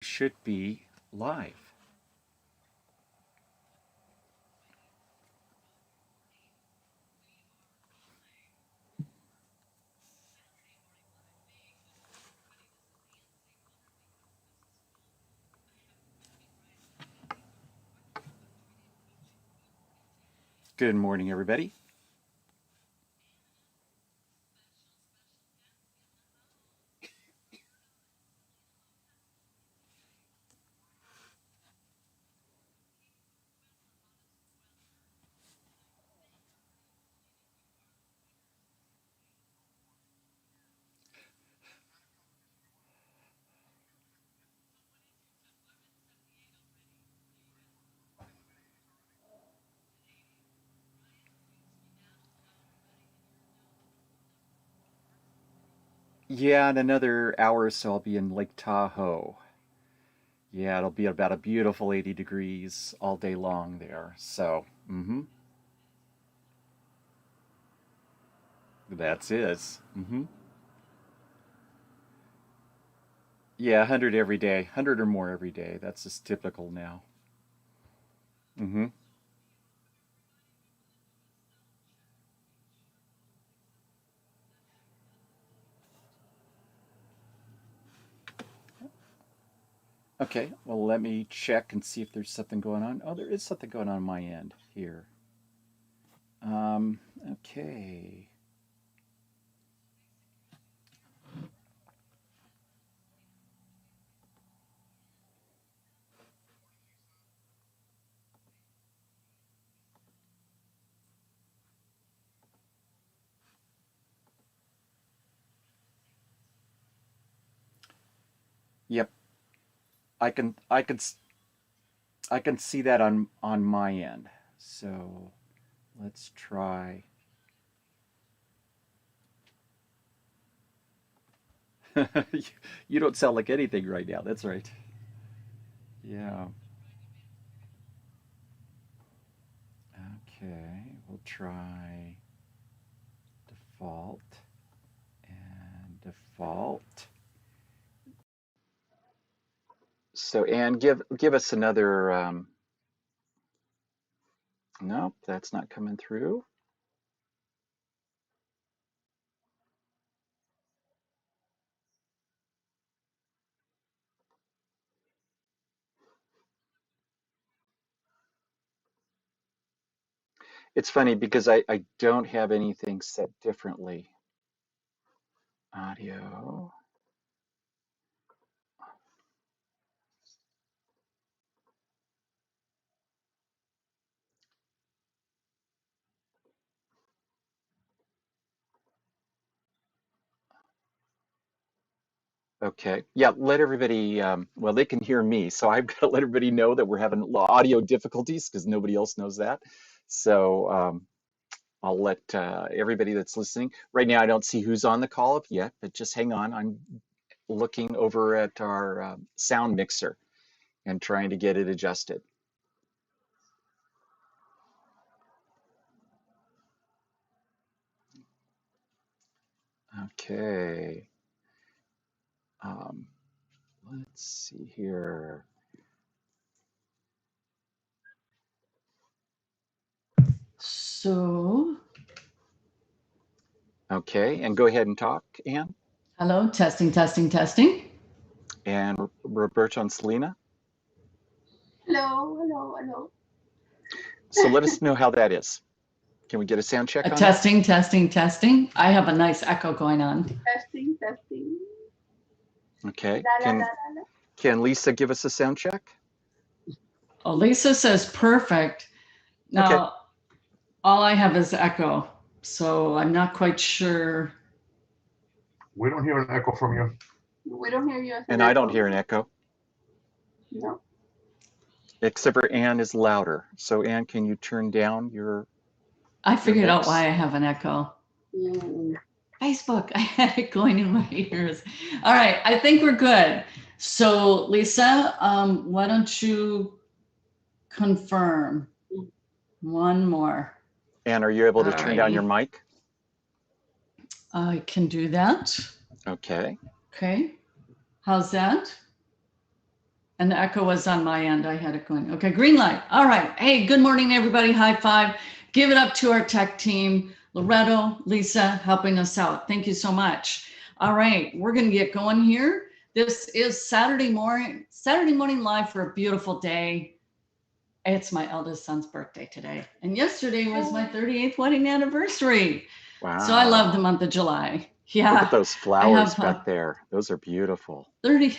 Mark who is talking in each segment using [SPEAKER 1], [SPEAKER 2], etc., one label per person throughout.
[SPEAKER 1] Should be live. Good morning, everybody. Yeah, in another hour or so, I'll be in Lake Tahoe. Yeah, it'll be about a beautiful 80 degrees all day long there. So, that's it. Yeah, 100 every day, 100 or more every day. That's just typical now. hmm Okay, well, let me check and see if there's something going on. Oh, there is something going on my end here. Okay. Yep, I can see that on my end. So let's try. you you don't sound like anything right now. That's right. Yeah. Okay. We'll try default and default. So Anne, give us another. Nope, that's not coming through. It's funny because I don't have anything set differently. Audio. Okay. Yeah, let everybody, well, they can hear me, so I've got to let everybody know that we're having audio difficulties because nobody else knows that. So I'll let everybody that's listening. Right now, I don't see who's on the call up yet, but just hang on. I'm looking over at our sound mixer and trying to get it adjusted. Okay. Um, let's see here.
[SPEAKER 2] So,
[SPEAKER 1] Okay, and go ahead and talk, Anne,
[SPEAKER 2] hello, testing, testing, testing.
[SPEAKER 1] and Roberto and Selena.
[SPEAKER 3] Hello, hello, hello.
[SPEAKER 1] So let us know how that is. Can we get a sound check on that?
[SPEAKER 2] Testing, testing, testing. I have a nice echo going on.
[SPEAKER 3] Testing, testing.
[SPEAKER 1] Okay.
[SPEAKER 3] La la la la la.
[SPEAKER 1] Can Lisa give us a sound check?
[SPEAKER 2] Oh, Lisa says perfect.
[SPEAKER 1] Okay.
[SPEAKER 2] Now, all I have is echo, so I'm not quite sure.
[SPEAKER 4] We don't hear an echo from you.
[SPEAKER 3] We don't hear you as
[SPEAKER 1] And
[SPEAKER 3] an
[SPEAKER 1] I don't
[SPEAKER 3] echo.
[SPEAKER 1] hear an echo,
[SPEAKER 3] No.
[SPEAKER 1] except for Anne is louder. So Anne, can you turn down your
[SPEAKER 2] I figured out why
[SPEAKER 1] mix?
[SPEAKER 2] I have an echo.
[SPEAKER 3] Mm.
[SPEAKER 2] Facebook, I had it going in my ears. All right, I think we're good. So, Lisa, why don't you confirm one more?
[SPEAKER 1] Anne, are you able to
[SPEAKER 2] All
[SPEAKER 1] turn down your
[SPEAKER 2] righty.
[SPEAKER 1] mic?
[SPEAKER 2] I can do that.
[SPEAKER 1] Okay.
[SPEAKER 2] Okay. How's that? And the echo was on my end. I had it going. Okay, green light. All right. Hey, good morning, everybody. High five. Give it up to our tech team. Loretto, Lisa, helping us out. Thank you so much. All right, we're going to get going here. This is Saturday morning live for a beautiful day. It's my eldest son's birthday today. And yesterday was my 38th wedding anniversary.
[SPEAKER 1] Wow.
[SPEAKER 2] So I love the month of July. Yeah.
[SPEAKER 1] Look at those flowers back there. Those are beautiful.
[SPEAKER 2] 30.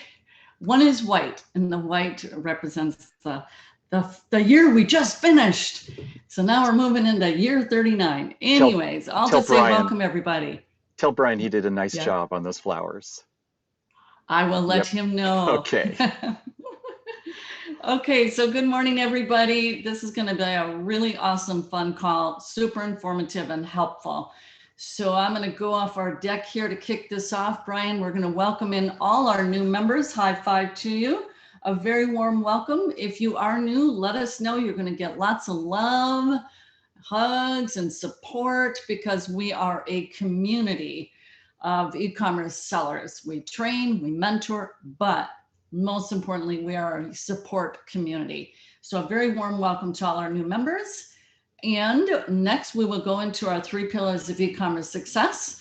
[SPEAKER 2] One is white, and the white represents the year we just finished. So now we're moving into year 39. Anyways, I'll just say welcome, everybody.
[SPEAKER 1] Tell Brian he did a nice job on those flowers.
[SPEAKER 2] I will let him know.
[SPEAKER 1] Okay.
[SPEAKER 2] Okay, so good morning, everybody. This is going to be a really awesome, fun call, super informative and helpful. So I'm going to go off our deck here to kick this off. Brian, we're going to welcome in all our new members. High five to you. A very warm welcome. If you are new, let us know. You're going to get lots of love, hugs, and support because we are a community of e-commerce sellers. We train, we mentor, but most importantly, we are a support community. So a very warm welcome to all our new members. And next, we will go into our 3 pillars of e-commerce success.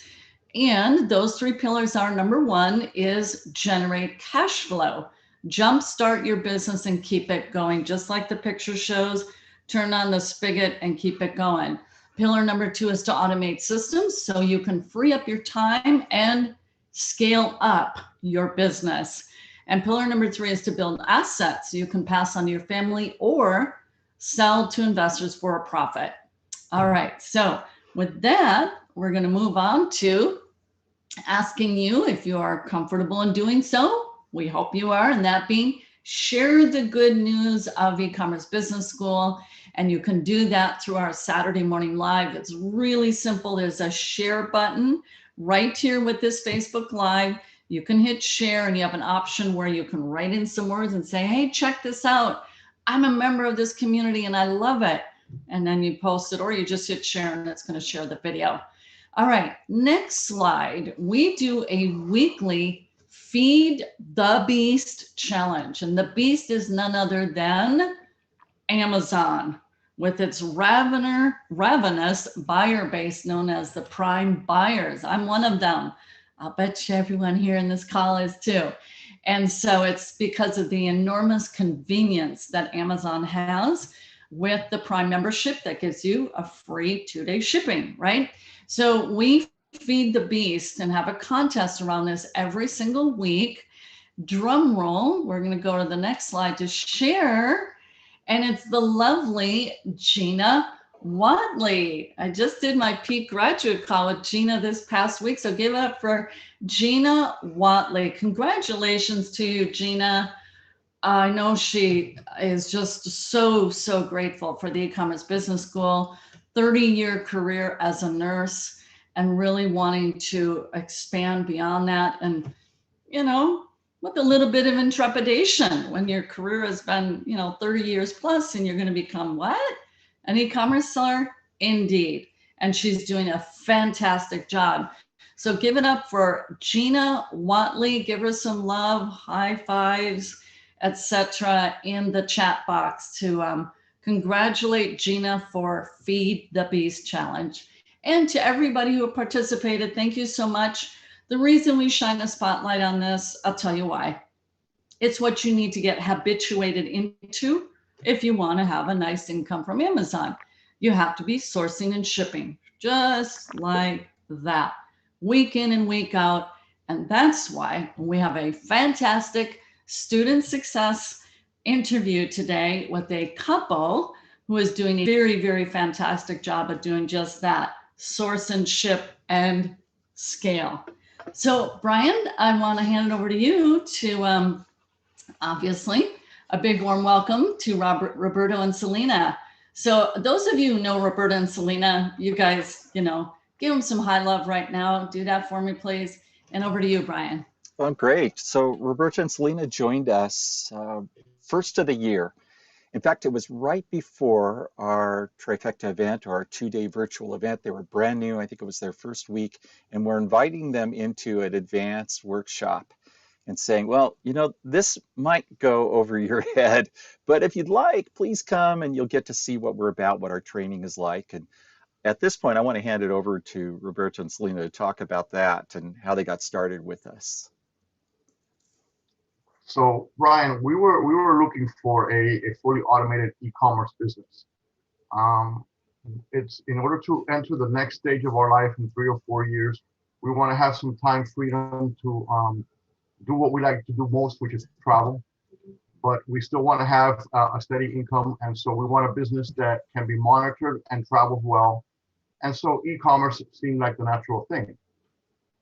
[SPEAKER 2] And those 3 pillars are, number 1 is generate cash flow. Jumpstart your business and keep it going. Just like the picture shows, turn on the spigot and keep it going. Pillar number 2 is to automate systems so you can free up your time and scale up your business. And pillar number 3 is to build assets so you can pass on to your family or sell to investors for a profit. All right, so with that, we're going to move on to asking you if you are comfortable in doing so. We hope you are, and that being share the good news of e-commerce business school. And you can do that through our Saturday morning live. It's really simple. There's a share button right here with this Facebook Live. You can hit share and you have an option where you can write in some words and say, hey, check this out. I'm a member of this community and I love it. And then you post it or you just hit share and it's going to share the video. All right, next slide. We do a weekly Feed the Beast challenge. And the beast is none other than Amazon with its ravenous buyer base known as the prime buyers. I'm one of them. I'll bet you everyone here in this call is too. And so it's because of the enormous convenience that Amazon has with the Prime membership that gives you a free 2-day shipping, right? So we feed the beast and have a contest around this every single week. Drum roll, we're going to go to the next slide to share. And it's the lovely Gina Watley. I just did my peak graduate call with Gina this past week. So give it up for Gina Watley. Congratulations to you, Gina. I know she is just so grateful for the e-commerce business school, 30-year career as a nurse and really wanting to expand beyond that. And, you know, with a little bit of intrepidation when your career has been, 30 years plus and you're going to become what? An e-commerce seller? Indeed. And she's doing a fantastic job. So give it up for Gina Watley. Give her some love, high fives, etc. in the chat box to congratulate Gina for Feed the Beast Challenge. And to everybody who participated, thank you so much. The reason we shine a spotlight on this, I'll tell you why. It's what you need to get habituated into if you want to have a nice income from Amazon. You have to be sourcing and shipping, just like that, week in and week out. And that's why we have a fantastic student success interview today with a couple who is doing a very fantastic job of doing just that, source and ship and scale. So Brian, I want to hand it over to you to obviously a big warm welcome to Roberto and Selena. So those of you who know Roberto and Selena, you guys, give them some high love right now. Do that for me, please. And over to you, Brian.
[SPEAKER 1] Well, great. So Roberto and Selena joined us first of the year. In fact, it was right before our Trifecta event, or our 2-day virtual event. They were brand new. I think it was their first week. And we're inviting them into an advanced workshop. and saying, well, this might go over your head, but if you'd like, please come and you'll get to see what we're about, what our training is like. And at this point, I want to hand it over to Roberto and Selena to talk about that and how they got started with us.
[SPEAKER 4] So Brian, we were looking for a fully automated e-commerce business. It's in order to enter the next stage of our life in 3 or 4 years, we want to have some time freedom to do what we like to do most, which is travel. But we still want to have a steady income, and so we want a business that can be monitored and travels well. And so e-commerce seemed like the natural thing.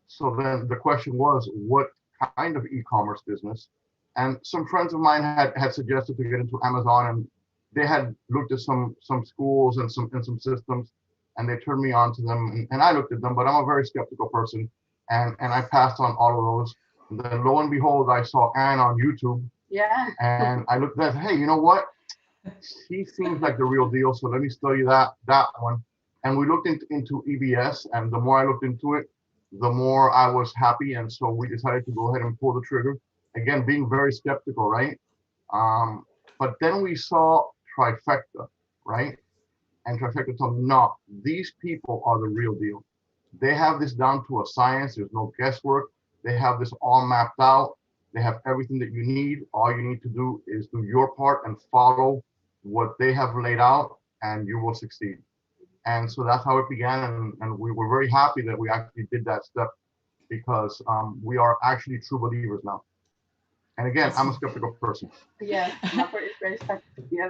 [SPEAKER 4] So then the question was, what kind of e-commerce business? And some friends of mine had suggested to get into Amazon, and they had looked at some schools and some systems, and they turned me on to them, and I looked at them, but I'm a very skeptical person, and I passed on all of those. And then lo and behold, I saw Anne on YouTube.
[SPEAKER 3] Yeah.
[SPEAKER 4] And I looked at, hey, you know what? She seems like the real deal. So let me study that one. And we looked into EBS, and the more I looked into it, the more I was happy. And so we decided to go ahead and pull the trigger. Again, being very skeptical, right? But then we saw Trifecta, right? And Trifecta told me, no, these people are the real deal. They have this down to a science. There's no guesswork. They have this all mapped out. They have everything that you need. All you need to do is do your part and follow what they have laid out, and you will succeed. And so that's how it began. And we were very happy that we actually did that step, because we are actually true believers now. And again, I'm a skeptical person.
[SPEAKER 3] Yeah. It's very skeptical. Yeah.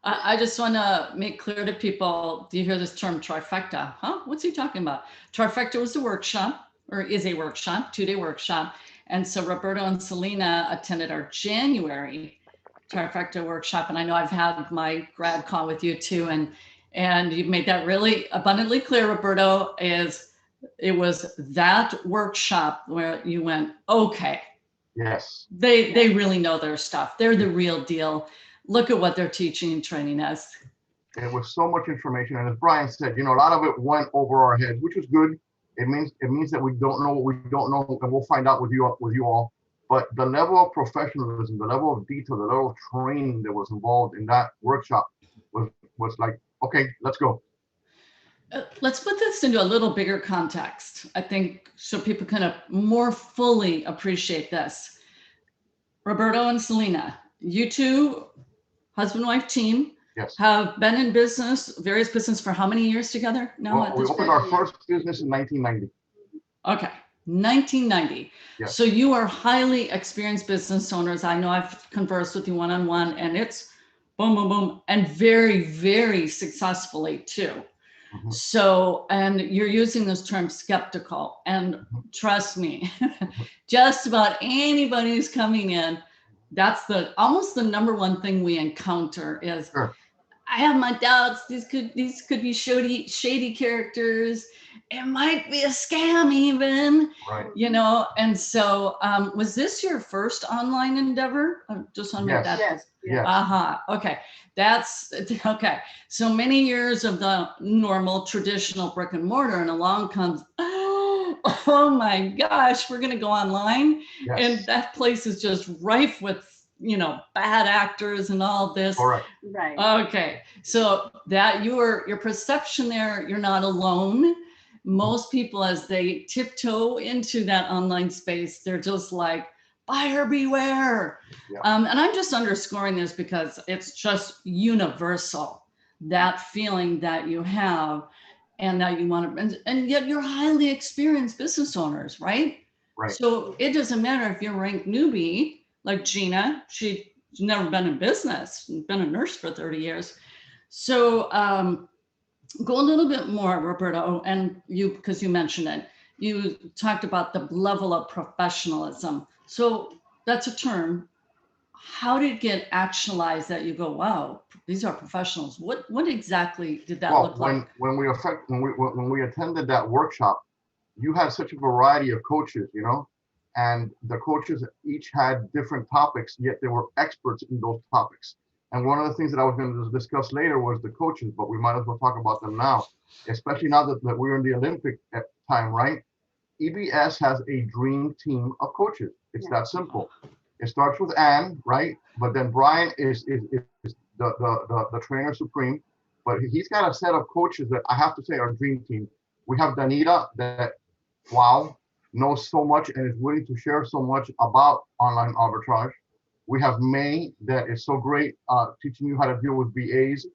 [SPEAKER 2] I just want to make clear to people, do you hear this term trifecta? Huh? What's he talking about? Trifecta was a workshop, or is a workshop, 2-day workshop. And so Roberto and Selena attended our January Trifecta workshop. And I know I've had my grad call with you too. And you've made that really abundantly clear, Roberto, it was that workshop where you went, okay.
[SPEAKER 4] Yes.
[SPEAKER 2] They really know their stuff. They're the real deal. Look at what they're teaching and training us.
[SPEAKER 4] It was so much information. And as Brian said, a lot of it went over our heads, which was good. It means that we don't know what we don't know, and we'll find out with you all. But the level of professionalism, the level of detail, the level of training that was involved in that workshop was like, okay, let's go.
[SPEAKER 2] Let's put this into a little bigger context, I think, so people kind of more fully appreciate this. Roberto and Selena, you two, husband-wife team,
[SPEAKER 4] yes,
[SPEAKER 2] have been in business, various business for how many years together now?
[SPEAKER 4] Well, we opened our first business in 1990.
[SPEAKER 2] Okay, 1990.
[SPEAKER 4] Yes.
[SPEAKER 2] So you are highly experienced business owners. I know I've conversed with you one-on-one, and it's boom, boom, boom, and very, very successfully too. Mm-hmm. So, and you're using this term skeptical, and trust me, just about anybody who's coming in, that's almost the number one thing we encounter is, sure, I have my doubts. These could be shady characters. It might be a scam even,
[SPEAKER 4] right?
[SPEAKER 2] And so was this your first online endeavor? Just on
[SPEAKER 4] yes.
[SPEAKER 2] that.
[SPEAKER 3] Yes.
[SPEAKER 4] Yes.
[SPEAKER 2] Okay. That's okay. So many years of the normal traditional brick and mortar, and along comes, oh my gosh, we're going to go online.
[SPEAKER 4] Yes.
[SPEAKER 2] And that place is just rife with, bad actors and all this.
[SPEAKER 4] Correct.
[SPEAKER 3] Right.
[SPEAKER 2] Okay. So that your perception there, you're not alone. Most people, as they tiptoe into that online space, they're just like, buyer beware. Yeah. And I'm just underscoring this because it's just universal, that feeling that you have and that you want to, and yet you're highly experienced business owners, right?
[SPEAKER 4] Right.
[SPEAKER 2] So it doesn't matter if you're ranked newbie, like Gina, she's never been in business, been a nurse for 30 years. So go a little bit more, Roberto, and because you mentioned it, you talked about the level of professionalism. So that's a term. How did it get actualized that you go, wow, these are professionals? What exactly did that look like?
[SPEAKER 4] When we attended that workshop, you had such a variety of coaches, and the coaches each had different topics, yet they were experts in those topics. And one of the things that I was going to discuss later was the coaches, but we might as well talk about them now, especially now that we're in the Olympic time, right? EBS has a dream team of coaches. It's that simple. It starts with Ann, right? But then Brian is the trainer supreme. But he's got a set of coaches that I have to say are dream team. We have Danita that, wow, knows so much and is willing to share so much about online arbitrage. We have May that is so great teaching you how to deal with BAs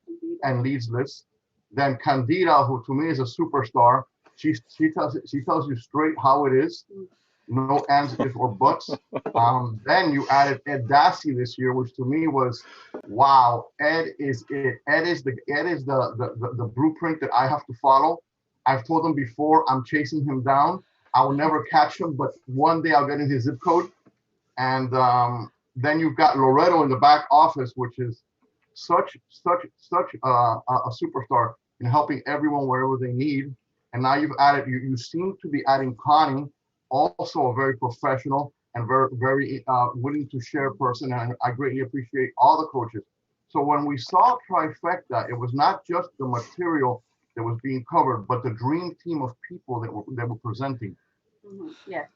[SPEAKER 4] and leads lists. Then Candida, who to me is a superstar, she tells you straight how it is, no ands, if, or buts. Then you added Ed Dassey this year, which to me was wow. Ed is it. Ed is the blueprint that I have to follow. I've told him before, I'm chasing him down. I will never catch him, but one day I'll get in his zip code. And then you've got Loretto in the back office, which is such a superstar in helping everyone wherever they need. And now you've added, you seem to be adding Connie, also a very professional and very willing to share person. And I greatly appreciate all the coaches. So when we saw Trifecta, it was not just the material that was being covered, but the dream team of people that were presenting.
[SPEAKER 3] Yes.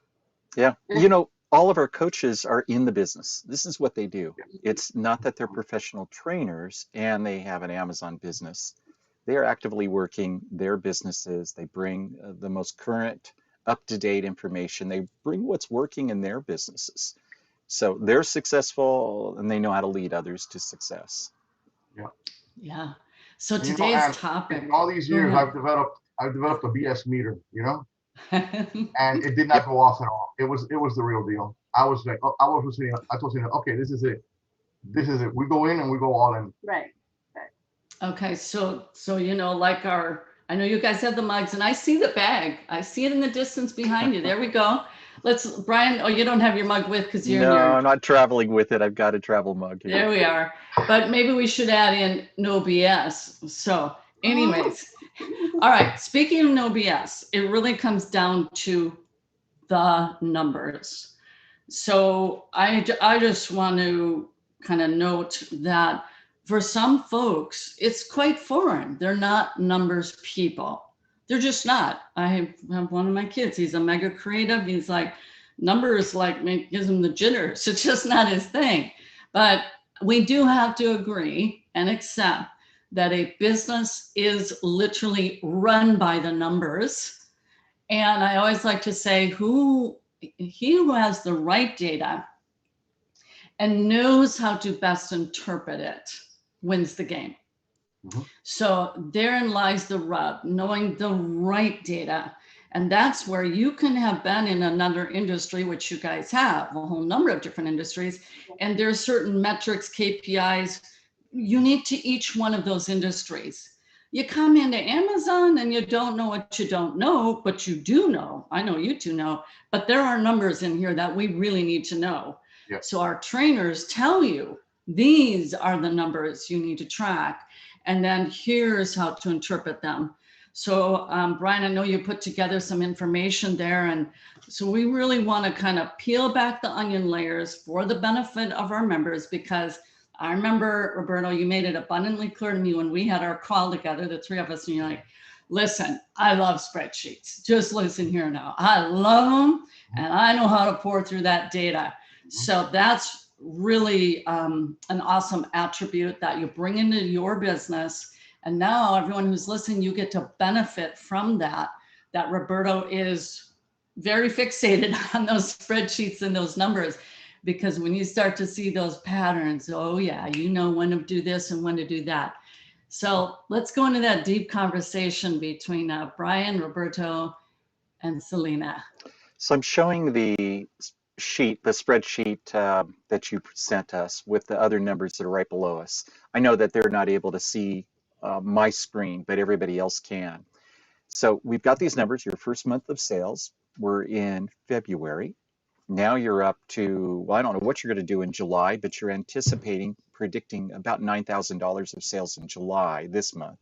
[SPEAKER 1] Yeah. You know, all of our coaches are in the business. This is what they do. It's not that they're professional trainers and they have an Amazon business. They are actively working their businesses. They bring the most current, up-to-date information. They bring what's working in their businesses. So they're successful and they know how to lead others to success.
[SPEAKER 4] Yeah.
[SPEAKER 2] Yeah. So
[SPEAKER 4] And,
[SPEAKER 2] today's topic.
[SPEAKER 4] in all these years, I've developed a BS meter, and it did not go off at all. It was the real deal. I was like, I told Selena, okay, this is it. This is it. We go in and we go all in.
[SPEAKER 3] Right.
[SPEAKER 2] Okay, so like I know you guys have the mugs, and I see the bag. I see it in the distance behind you. There we go. Brian. Oh, you don't have your mug with because you're in your.
[SPEAKER 1] No, I'm not traveling with it. I've got a travel mug here.
[SPEAKER 2] There we are. But maybe we should add in no BS. So, anyways, all right. Speaking of no BS, it really comes down to the numbers. So I just want to kind of note that for some folks, it's quite foreign. They're not numbers people. They're just not. I have one of my kids. He's a mega creative. He's like, numbers gives him the jitters. It's just not his thing. But we do have to agree and accept that a business is literally run by the numbers. And I always like to say, he who has the right data and knows how to best interpret it wins the game. Mm-hmm. So therein lies the rub, knowing the right data. And that's where you can have been in another industry, which you guys have, a whole number of different industries. And there's certain metrics, KPIs, unique to each one of those industries. You come into Amazon and you don't know what you don't know, but you do know. I know you two know, but there are numbers in here that we really need to know. Yeah. So our trainers tell you, these are the numbers you need to track. And then here's how to interpret them. So Brian, I know you put together some information there. And so we really want to kind of peel back the onion layers for the benefit of our members, because I remember, Roberto, you made it abundantly clear to me when we had our call together, the three of us, and you're like, listen, I love spreadsheets. Just listen here now. I love them, and I know how to pour through that data. So that's really an awesome attribute that you bring into your business. And now everyone who's listening, you get to benefit from that Roberto is very fixated on those spreadsheets and those numbers. Because when you start to see those patterns, oh yeah, you know when to do this and when to do that. So let's go into that deep conversation between Brian, Roberto, and Selena.
[SPEAKER 1] So I'm showing the spreadsheet that you sent us with the other numbers that are right below us. I know that they're not able to see my screen, but everybody else can. So we've got these numbers, your first month of sales. We're in February. Now you're up to, well, I don't know what you're going to do in July, but you're predicting about $9,000 of sales in July this month.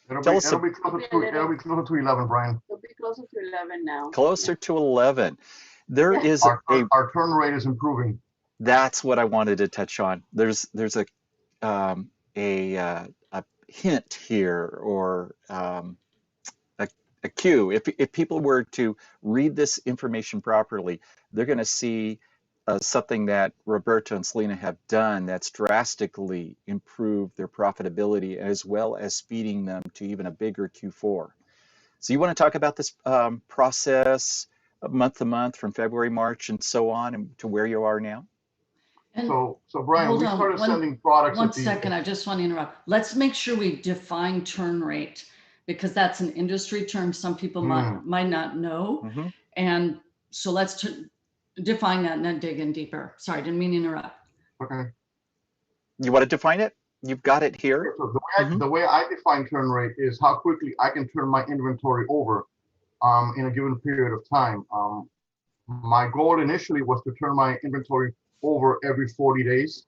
[SPEAKER 4] It'll be closer to 11, Brian.
[SPEAKER 3] It'll be closer to 11 now.
[SPEAKER 1] Closer to 11. There is
[SPEAKER 4] our turn rate is improving.
[SPEAKER 1] That's what I wanted to touch on. There's a hint here, or a cue. If people were to read this information properly, they're going to see something that Roberto and Selena have done that's drastically improved their profitability as well as speeding them to even a bigger Q4. So you want to talk about this process month to month from February, March, and so on, and to where you are now?
[SPEAKER 2] And
[SPEAKER 4] So Brian,
[SPEAKER 2] hold
[SPEAKER 4] we
[SPEAKER 2] on
[SPEAKER 4] started sending products
[SPEAKER 2] one
[SPEAKER 4] at the.
[SPEAKER 2] second. I just want to interrupt. Let's make sure we define turn rate, because that's an industry term some people might not know.
[SPEAKER 1] Mm-hmm.
[SPEAKER 2] And so let's define that and then dig in deeper. Sorry, didn't mean to interrupt.
[SPEAKER 4] Okay.
[SPEAKER 1] You want to define it? You've got it here.
[SPEAKER 4] So the way I define turn rate is how quickly I can turn my inventory over in a given period of time. My goal initially was to turn my inventory over every 40 days.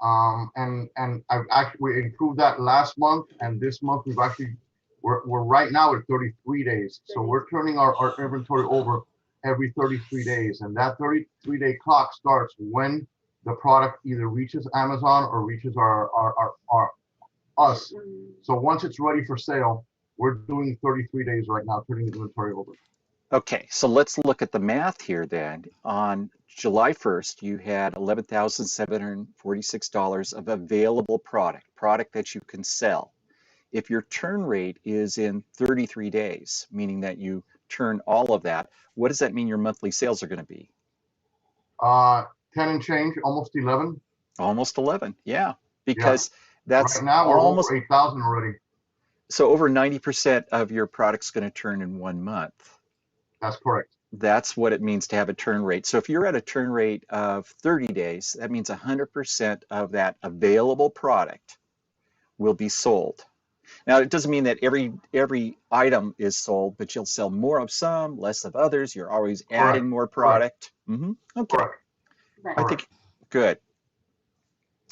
[SPEAKER 4] And I've actually improved that last month, and this month we're right now at 33 days. So we're turning our inventory over every 33 days, and that 33-day clock starts when the product either reaches Amazon or reaches us. So once it's ready for sale, we're doing 33 days right now, turning the inventory over.
[SPEAKER 1] Okay, so let's look at the math here then. On July 1st, you had $11,746 of available product that you can sell. If your turn rate is in 33 days, meaning that you turn all of that, what does that mean your monthly sales are going to be?
[SPEAKER 4] 10 and change, almost 11.
[SPEAKER 1] Almost 11, yeah, because that's
[SPEAKER 4] right now we're
[SPEAKER 1] almost
[SPEAKER 4] over 8,000 already.
[SPEAKER 1] So over 90% of your product's going to turn in 1 month.
[SPEAKER 4] That's correct.
[SPEAKER 1] That's what it means to have a turn rate. So if you're at a turn rate of 30 days, that means 100% of that available product will be sold. Now, it doesn't mean that every item is sold, but you'll sell more of some, less of others. You're always adding more product. Okay.
[SPEAKER 4] Correct.
[SPEAKER 3] Right.
[SPEAKER 1] I think good.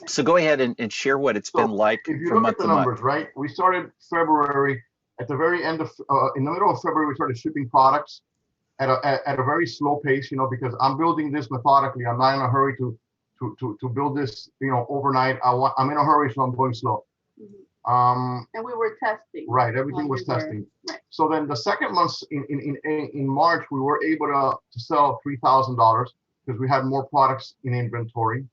[SPEAKER 1] So go ahead and share what it's been like
[SPEAKER 4] If you
[SPEAKER 1] from
[SPEAKER 4] look
[SPEAKER 1] month
[SPEAKER 4] at the
[SPEAKER 1] to month.
[SPEAKER 4] numbers, right? We started February. At the very end of, in the middle of February, we started shipping products at a very slow pace, because I'm building this methodically. I'm not in a hurry to build this, overnight. I'm in a hurry, so I'm going slow.
[SPEAKER 3] And we were testing.
[SPEAKER 4] Right, everything was testing.
[SPEAKER 3] Right.
[SPEAKER 4] So then the second month in March, we were able to sell $3,000 because we had more products in inventory.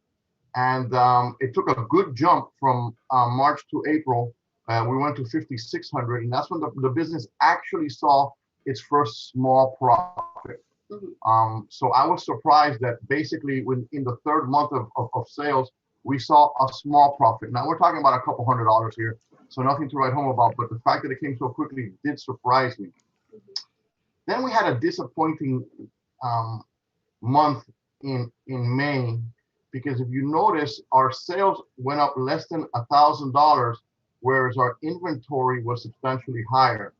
[SPEAKER 4] And it took a good jump from March to April. We went to 5,600, and that's when the business actually saw its first small profit. So I was surprised that basically when in the third month of sales, we saw a small profit. Now we're talking about a couple $100 here, so nothing to write home about, but the fact that it came so quickly did surprise me. Then we had a disappointing month in May, because if you notice, our sales went up less than $1,000, whereas our inventory was substantially higher.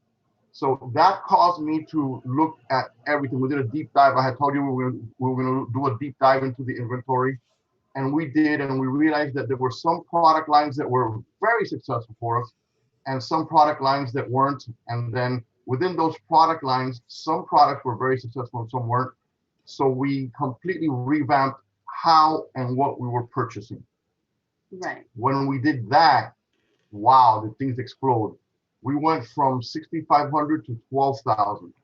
[SPEAKER 4] So that caused me to look at everything. We did a deep dive. I had told you we were going to do a deep dive into the inventory, and we did, and we realized that there were some product lines that were very successful for us and some product lines that weren't. And then within those product lines, some products were very successful and some weren't. So we completely revamped how and what we were purchasing.
[SPEAKER 3] Right.
[SPEAKER 4] When we did that, wow, the things explode. We went from 6,500 to 12,000.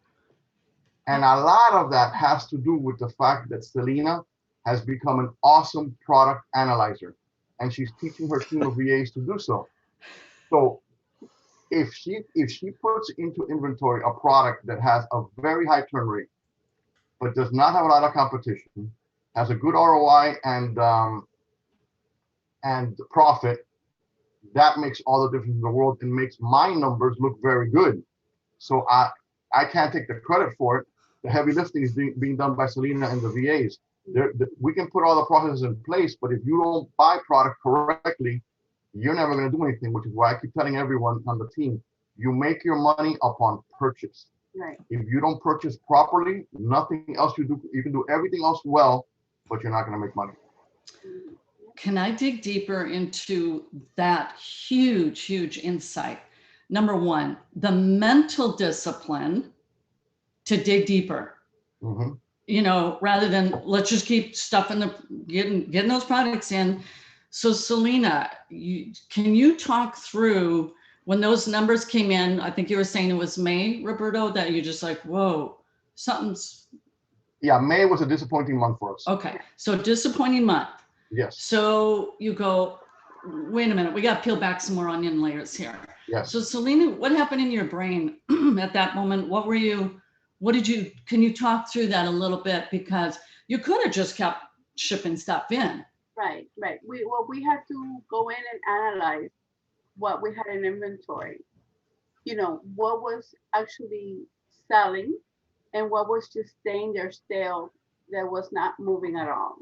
[SPEAKER 4] And a lot of that has to do with the fact that Selena has become an awesome product analyzer, and she's teaching her team of VAs to do so. So if she puts into inventory a product that has a very high turn rate, but does not have a lot of competition, has a good ROI and profit, that makes all the difference in the world and makes my numbers look very good. So I can't take the credit for it. The heavy lifting is being done by Selena and the VAs. We can put all the processes in place, but if you don't buy product correctly, you're never going to do anything, which is why I keep telling everyone on the team, you make your money upon purchase.
[SPEAKER 3] Right.
[SPEAKER 4] If you don't purchase properly, nothing else you do. You can do everything else well, but you're not going to make money.
[SPEAKER 2] Can I dig deeper into that huge insight? Number one, the mental discipline to dig deeper. Rather than let's just keep stuffing getting those products in. So Selena, can you talk through when those numbers came in? I think you were saying it was May, Roberto, that you just like, whoa, something's
[SPEAKER 4] Yeah, May was a disappointing month for us.
[SPEAKER 2] Okay, so disappointing month.
[SPEAKER 4] Yes,
[SPEAKER 2] So you go, wait a minute, we got to peel back some more onion layers here.
[SPEAKER 4] yes.
[SPEAKER 2] So Selena, what happened in your brain at that moment? Can you talk through that a little bit? Because you could have just kept shipping stuff in.
[SPEAKER 3] Right, right. We had to go in and analyze what we had in inventory. What was actually selling and what was just staying there stale that was not moving at all.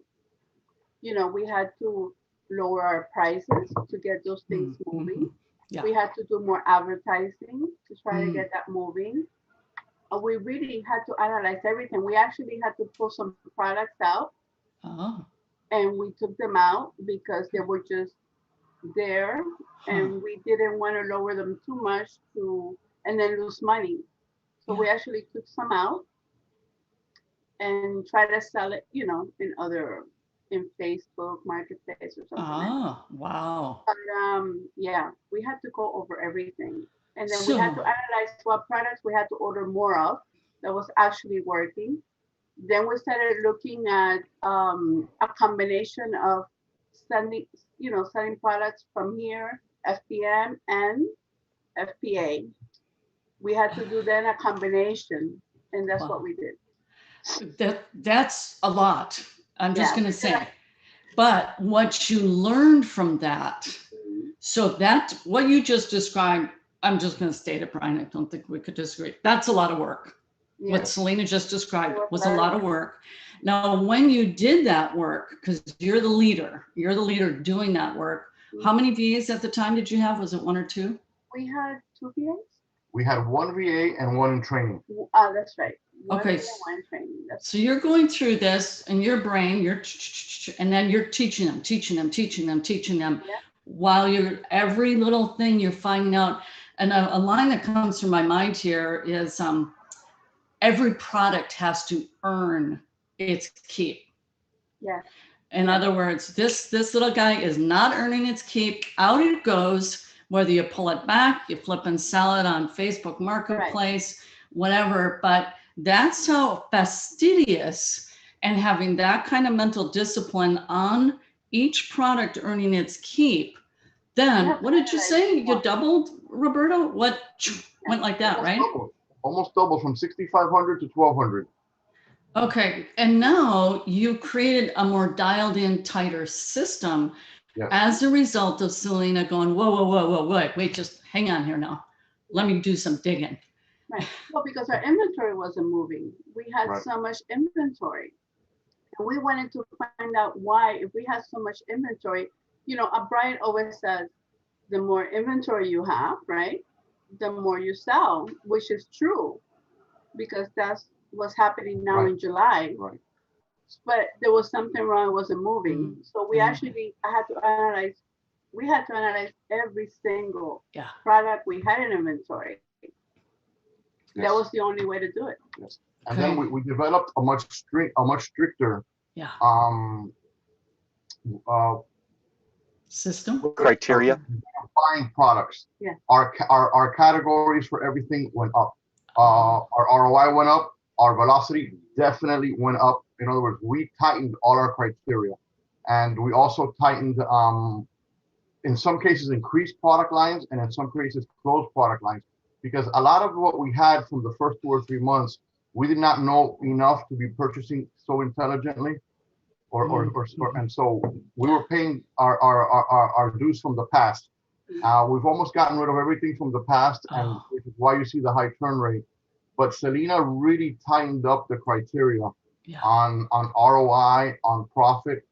[SPEAKER 3] We had to lower our prices to get those things moving.
[SPEAKER 2] Yeah.
[SPEAKER 3] We had to do more advertising to try to
[SPEAKER 2] Mm.
[SPEAKER 3] get that moving. We really had to analyze everything. We actually had to pull some products out
[SPEAKER 2] Oh,
[SPEAKER 3] and we took them out because they were just there and we didn't want to lower them too much and then lose money. So we actually took some out and try to sell it, in Facebook Marketplace or something like that.
[SPEAKER 2] oh, wow.
[SPEAKER 3] But yeah, we had to go over everything. And then we had to
[SPEAKER 2] So,
[SPEAKER 3] analyze what products we had to order more of that was actually working. Then we started looking at a combination of selling products from here, FPM and FPA. We had to do then a combination, and that's what
[SPEAKER 2] wow.
[SPEAKER 3] we did.
[SPEAKER 2] That's a lot. I'm just
[SPEAKER 3] Yeah.
[SPEAKER 2] going to say. But what you learned from that,
[SPEAKER 3] Mhm.
[SPEAKER 2] so that what you just described, I'm just going to state it, Brian. I don't think we could disagree. That's a lot of work. What
[SPEAKER 3] Yes.
[SPEAKER 2] Selena just described
[SPEAKER 3] It was
[SPEAKER 2] was a lot of work. Now, when you did that work, because you're the leader doing that work, how many VAs at the time did you have? Was it one or two?
[SPEAKER 3] We had two VAs.
[SPEAKER 4] We had one VA and one in training.
[SPEAKER 3] That's right. One
[SPEAKER 2] Okay.
[SPEAKER 3] VA and one training. That's
[SPEAKER 2] So you're going through this in your brain, and then you're teaching them,
[SPEAKER 3] Yeah.
[SPEAKER 2] while you're every little thing you're finding out. And a line that comes to my mind here is every product has to earn its keep.
[SPEAKER 3] Yeah.
[SPEAKER 2] In
[SPEAKER 3] Yeah.
[SPEAKER 2] other words, this little guy is not earning its keep. Out it goes, whether you pull it back, you flip and sell it on Facebook Marketplace, whatever. But that's how fastidious and having that kind of mental discipline on each product earning its keep. Then what did you say? You doubled, Roberto? What went like that,
[SPEAKER 4] Almost
[SPEAKER 2] right?
[SPEAKER 4] doubled. Almost doubled from 6,500 to 1,200.
[SPEAKER 2] Okay, and now you created a more dialed in, tighter system
[SPEAKER 4] Yes.
[SPEAKER 2] as a result of Selena going, whoa, whoa, whoa, whoa, wait, just hang on here now. Let me do some digging.
[SPEAKER 3] Right. Well, because our inventory wasn't moving. We had
[SPEAKER 4] Right.
[SPEAKER 3] so much inventory. And we wanted to find out why, if we had so much inventory, Brian always says, the more inventory you have, right, the more you sell, which is true, because that's what's happening now in July.
[SPEAKER 4] Right.
[SPEAKER 3] But there was something wrong, it wasn't moving. So we we had to analyze every single product we had in inventory.
[SPEAKER 4] Yes.
[SPEAKER 3] That was the only way to do it.
[SPEAKER 4] Yes. And then we developed a much stricter
[SPEAKER 2] system
[SPEAKER 1] criteria.
[SPEAKER 4] Buying products.
[SPEAKER 3] Yeah.
[SPEAKER 4] Our categories for everything went up. Our ROI went up. Our velocity definitely went up. In other words, we tightened all our criteria, and we also tightened, in some cases, increased product lines, and in some cases, closed product lines, because a lot of what we had from the first 2 or 3 months, we did not know enough to be purchasing so intelligently, and so we were paying our dues from the past. We've almost gotten rid of everything from the past, and which is why you see the high turn rate. But Selena really tightened up the criteria on ROI, on profit.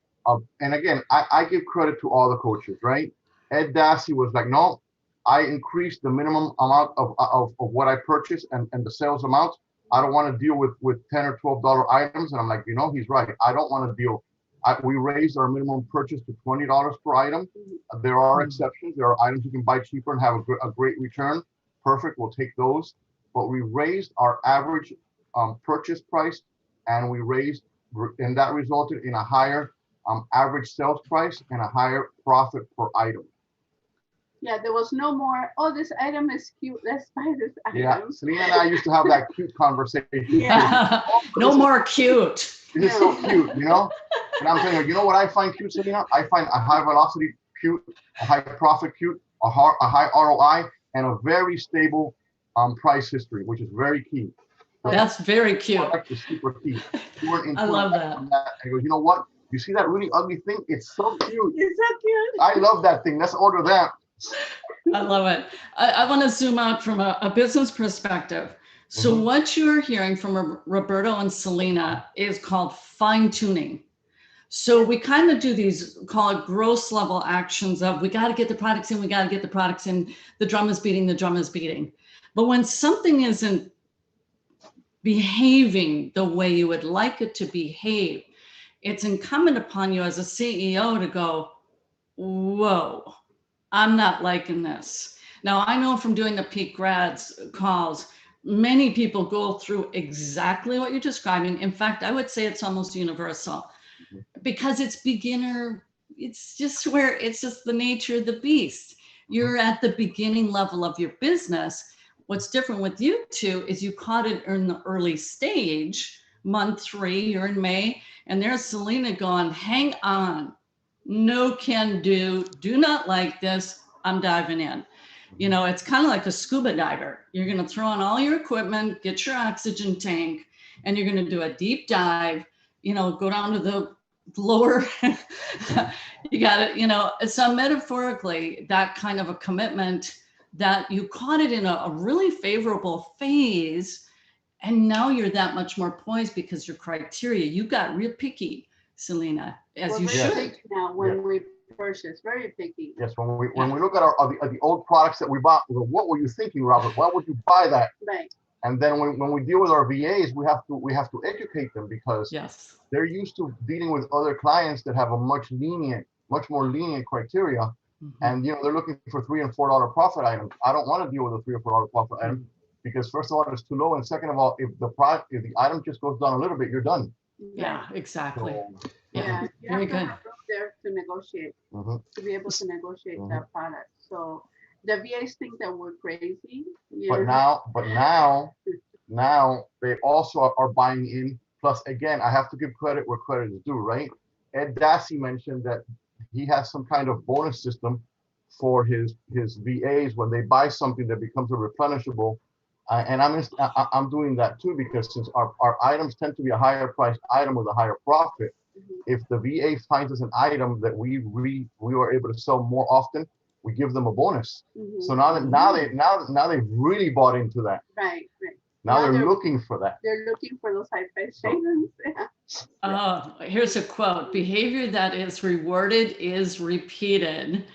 [SPEAKER 4] And again, I give credit to all the coaches, right? Ed Dassey was like, no, I increased the minimum amount of what I purchased and the sales amount. I don't want to deal with $10 or $12 items. And I'm like, he's right. I don't want to deal. We raised our minimum purchase to $20 per item. There are exceptions. There are items you can buy cheaper and have a great return. Perfect, we'll take those. But we raised our average purchase price, and that resulted in a higher average sales price and a higher profit per item.
[SPEAKER 3] Yeah, there was no more, oh, this item is cute, let's buy this
[SPEAKER 4] Yeah,
[SPEAKER 3] item.
[SPEAKER 4] Selena and I used to have that cute conversation.
[SPEAKER 3] Yeah.
[SPEAKER 4] Oh,
[SPEAKER 2] No more cute.
[SPEAKER 4] this is so cute, you know? And I'm telling you know what I find cute, Selena? I find a high velocity cute, a high profit cute, a high ROI, and a very stable price history, which is very key.
[SPEAKER 2] That's very cute.
[SPEAKER 4] Product is super key.
[SPEAKER 2] I love that.
[SPEAKER 4] And he goes, you know what? You see that really ugly thing? It's so cute.
[SPEAKER 3] It's so cute.
[SPEAKER 4] I love that thing. Let's order that.
[SPEAKER 2] I love it. I want to zoom out from a business perspective. So
[SPEAKER 4] Mhm.
[SPEAKER 2] what you're hearing from Roberto and Selena is called fine tuning. So we kind of do these, call it gross level actions of, we got to get the products in, we got to get the products in, the drum is beating, the drum is beating. But when something isn't behaving the way you would like it to behave, it's incumbent upon you as a CEO to go, whoa, I'm not liking this. Now, I know from doing the peak grads calls, many people go through exactly what you're describing. In fact, I would say it's almost universal because it's beginner. It's just where it's just the nature of the beast. You're at the beginning level of your business. What's different with you two is you caught it in the early stage, month 3, you're in May, and there's Selena going, hang on, no can do not like this, I'm diving in. You know, it's kind of like a scuba diver. You're going to throw on all your equipment, get your oxygen tank, and you're going to do a deep dive, you know, go down to the lower, you got it, you know. So metaphorically, that kind of a commitment that you caught it in a really favorable phase, and now you're that much more poised because your criteria, you got real picky, Selena, as you
[SPEAKER 3] We're
[SPEAKER 4] Yes.
[SPEAKER 3] very
[SPEAKER 2] should.
[SPEAKER 3] picky now when we purchase, very picky.
[SPEAKER 4] Yes, when we look at the old products that we bought, we go, what were you thinking, Robert? Why would you buy that?
[SPEAKER 3] Right.
[SPEAKER 4] And then when we deal with our VAs, we have to educate them because
[SPEAKER 2] Yes.
[SPEAKER 4] they're used to dealing with other clients that have a much more lenient criteria.
[SPEAKER 2] Mhm.
[SPEAKER 4] And you know, they're looking for $3 and $4 profit items. I don't want to deal with a $3 or $4 profit item because first of all, it's too low, and second of all, if the item just goes down a little bit, you're done.
[SPEAKER 2] Yeah, exactly.
[SPEAKER 4] So,
[SPEAKER 2] Yeah,
[SPEAKER 3] You
[SPEAKER 2] very
[SPEAKER 3] have to
[SPEAKER 2] good.
[SPEAKER 3] have room there to negotiate,
[SPEAKER 4] mhm.
[SPEAKER 3] to be able to negotiate
[SPEAKER 4] Mhm.
[SPEAKER 3] that product. So the VAs think that we're crazy.
[SPEAKER 4] But now they also are buying in. Plus, again, I have to give credit where credit is due, right? Ed Dassey mentioned that he has some kind of bonus system for his VAs when they buy something that becomes a replenishable. And I'm doing that too because since our items tend to be a higher priced item with a higher profit,
[SPEAKER 3] Mhm.
[SPEAKER 4] if the VA finds us an item that we are able to sell more often, we give them a bonus.
[SPEAKER 3] Mhm.
[SPEAKER 4] So now they've really bought into that.
[SPEAKER 3] Right, right.
[SPEAKER 4] Now
[SPEAKER 3] Now
[SPEAKER 4] they're
[SPEAKER 3] they're-
[SPEAKER 4] looking for that.
[SPEAKER 3] They're looking for those high price savings.
[SPEAKER 2] Oh, here's a quote: behavior that is rewarded is repeated.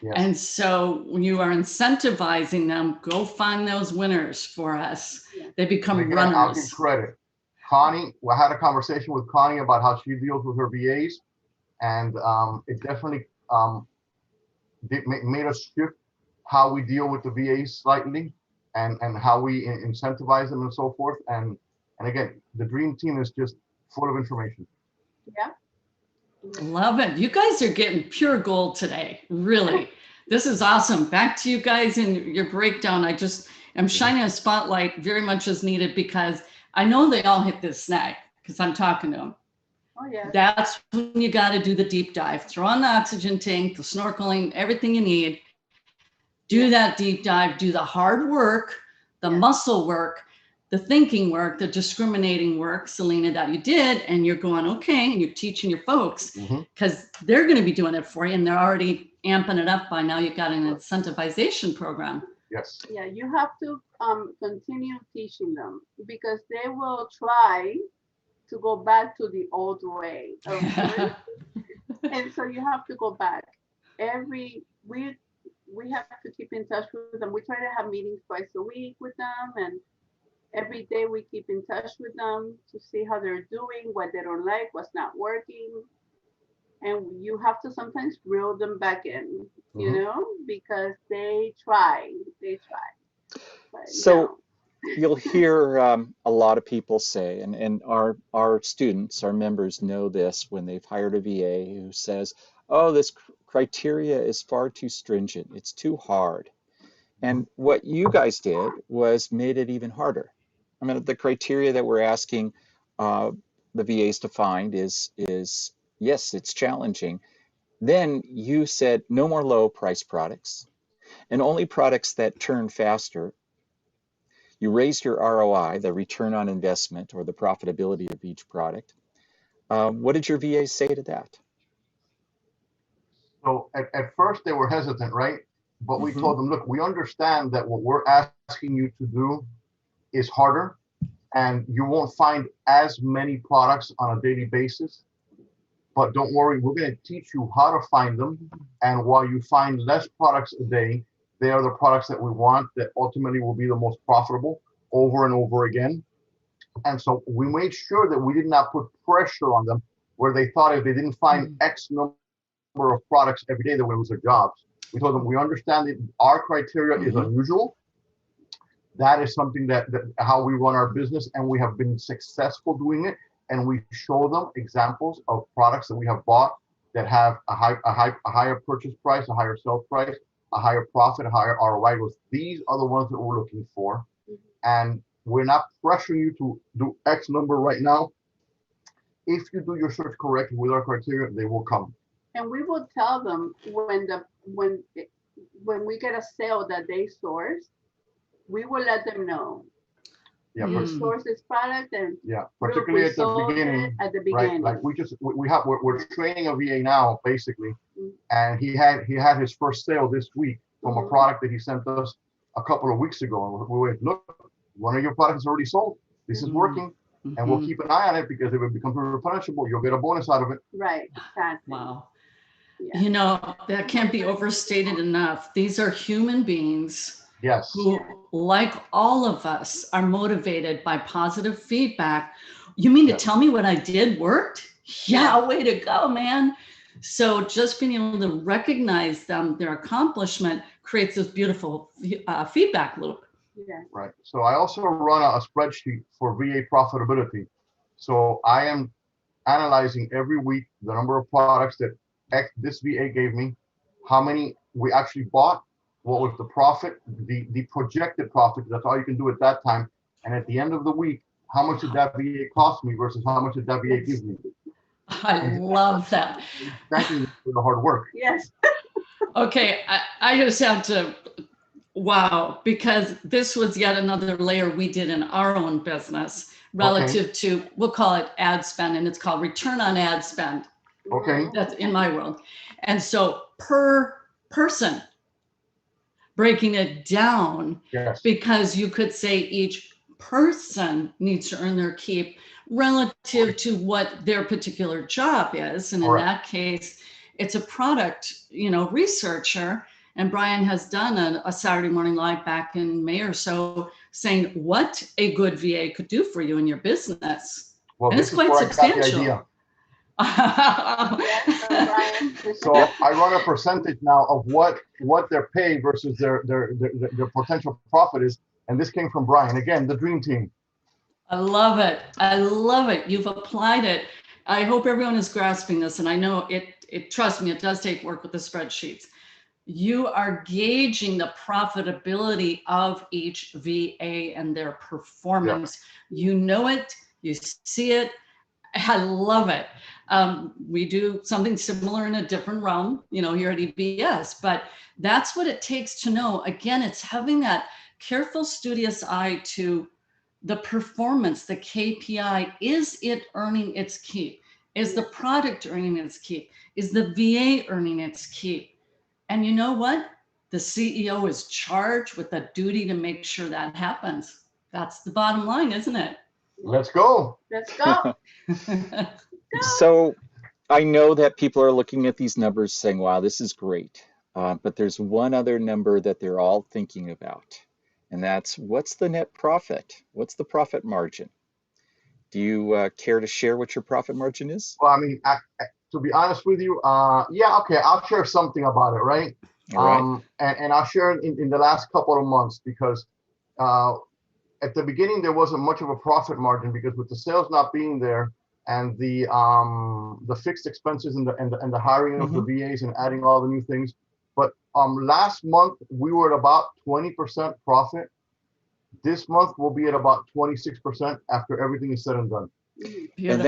[SPEAKER 4] Yes.
[SPEAKER 2] And so when you are incentivizing them, go find those winners for us.
[SPEAKER 3] Yeah.
[SPEAKER 2] They become
[SPEAKER 4] And again, I'll give
[SPEAKER 2] runners.
[SPEAKER 4] credit. Connie, I had a conversation with Connie about how she deals with her VAs, and it definitely made us shift how we deal with the VAs slightly, and how we incentivize them and so forth. And again, the dream team is just full of information.
[SPEAKER 3] Yeah.
[SPEAKER 2] Love it. You guys are getting pure gold today. Really. This is awesome. Back to you guys and your breakdown. I'm shining a spotlight very much as needed because I know they all hit this snag because I'm talking to them.
[SPEAKER 3] Oh yeah.
[SPEAKER 2] That's when you got to do the deep dive. Throw on the oxygen tank, the snorkeling, everything you need. Do that deep dive, do the hard work, the muscle work, the thinking work, the discriminating work, Selena, that you did. And you're going, okay, and you're teaching your folks because they're going to be doing it for you. And they're already amping it up by now. You've got an incentivization program.
[SPEAKER 4] Yes.
[SPEAKER 3] Yeah, you have to continue teaching them because they will try to go back to the old way of doing. And so you have to go back every week. We have to keep in touch with them. We try to have meetings twice a week with them, and every day we keep in touch with them to see how they're doing, what they don't like, what's not working. And you have to sometimes reel them back in, you know, because they try. But
[SPEAKER 1] So
[SPEAKER 3] no.
[SPEAKER 1] you'll hear a lot of people say, and our students, our members know this when they've hired a VA who says, oh, this criteria is far too stringent. It's too hard. And what you guys did was made it even harder. I mean, the criteria that we're asking uh, the VAs to find is yes, it's challenging. Then you said no more low price products and only products that turn faster. You raised your ROI, the return on investment or the profitability of each product. What did your VAs say to that?
[SPEAKER 4] So at first they were hesitant, right? But we
[SPEAKER 1] Mm-hmm.
[SPEAKER 4] told them, look, we understand that what we're asking you to do is harder and you won't find as many products on a daily basis. But don't worry, we're going to teach you how to find them. And while you find less products a day, they are the products that we want that ultimately will be the most profitable over and over again. And so we made sure that we did not put pressure on them where they thought if they didn't find X number of products every day, they would lose their jobs. We told them we understand that our criteria is unusual. That is something that how we run our business, and we have been successful doing it. And we show them examples of products that we have bought that have a higher purchase price, a higher sales price, a higher profit, a higher ROI. Goes, these are the ones that we're looking for, and we're not pressuring you to do X number right now. If you do your search correctly with our criteria, they will come.
[SPEAKER 3] And we will tell them when we get a sale that they source, we will let them know.
[SPEAKER 4] Yeah,
[SPEAKER 3] You source this product, and
[SPEAKER 4] yeah, particularly at the beginning.
[SPEAKER 3] At the beginning,
[SPEAKER 4] right? Like we're training a VA now basically, and he had his first sale this week from a product that he sent us a couple of weeks ago. And we went, look, one of your products is already sold. This is working, and we'll keep an eye on it because if it becomes replenishable, you'll get a bonus out of it.
[SPEAKER 3] Right. Exactly.
[SPEAKER 2] Wow.
[SPEAKER 3] Yeah.
[SPEAKER 2] You know, that can't be overstated enough. These are human beings.
[SPEAKER 4] Yes.
[SPEAKER 2] Who, like all of us, are motivated by positive feedback. You mean to tell me what I did worked? Yeah, way to go, man. So just being able to recognize them, their accomplishment, creates this beautiful feedback loop.
[SPEAKER 3] Yeah.
[SPEAKER 4] Right. So I also run a spreadsheet for VA profitability. So I am analyzing every week the number of products that this VA gave me, how many we actually bought, what was the profit, the projected profit, that's all you can do at that time. And at the end of the week, how much did that VA cost me versus how much did that VA give me?
[SPEAKER 2] I love that.
[SPEAKER 4] Thanking you for the hard work.
[SPEAKER 3] Yes.
[SPEAKER 2] Okay, I just have to, wow, because this was yet another layer we did in our own business relative to, we'll call it ad spend, and it's called return on ad spend.
[SPEAKER 4] Okay.
[SPEAKER 2] That's in my world. And so per person, breaking it down, because you could say each person needs to earn their keep relative to what their particular job is. And in that case, it's a product, researcher. And Brian has done a Saturday Morning Live back in May or so saying what a good VA could do for you in your business.
[SPEAKER 4] Well,
[SPEAKER 2] and it's quite substantial.
[SPEAKER 4] So I run a percentage now of what their pay versus their potential profit is, and this came from Brian. Again, the dream team.
[SPEAKER 2] I love it. I love it. You've applied it. I hope everyone is grasping this, and I know it. Trust me, it does take work with the spreadsheets. You are gauging the profitability of each VA and their performance. You know it. You see it. I love it. We do something similar in a different realm, here at EBS, but that's what it takes to know. Again, it's having that careful, studious eye to the performance, the KPI. Is it earning its keep? Is the product earning its keep? Is the VA earning its keep? And you know what? The CEO is charged with the duty to make sure that happens. That's the bottom line, isn't it?
[SPEAKER 4] Let's go.
[SPEAKER 3] Let's go.
[SPEAKER 1] So I know that people are looking at these numbers saying, wow, this is great. But there's one other number that they're all thinking about, and that's what's the net profit? What's the profit margin? Do you care to share what your profit margin is?
[SPEAKER 4] Well, I mean, to be honest with you, yeah, okay, I'll share something about it, right?
[SPEAKER 1] All right.
[SPEAKER 4] And I'll share it in the last couple of months because at the beginning, there wasn't much of a profit margin because with the sales not being there and the fixed expenses and the hiring of the VAs and adding all the new things. But last month we were at about 20% profit. This month we'll be at about 26% after everything is said and done.
[SPEAKER 1] And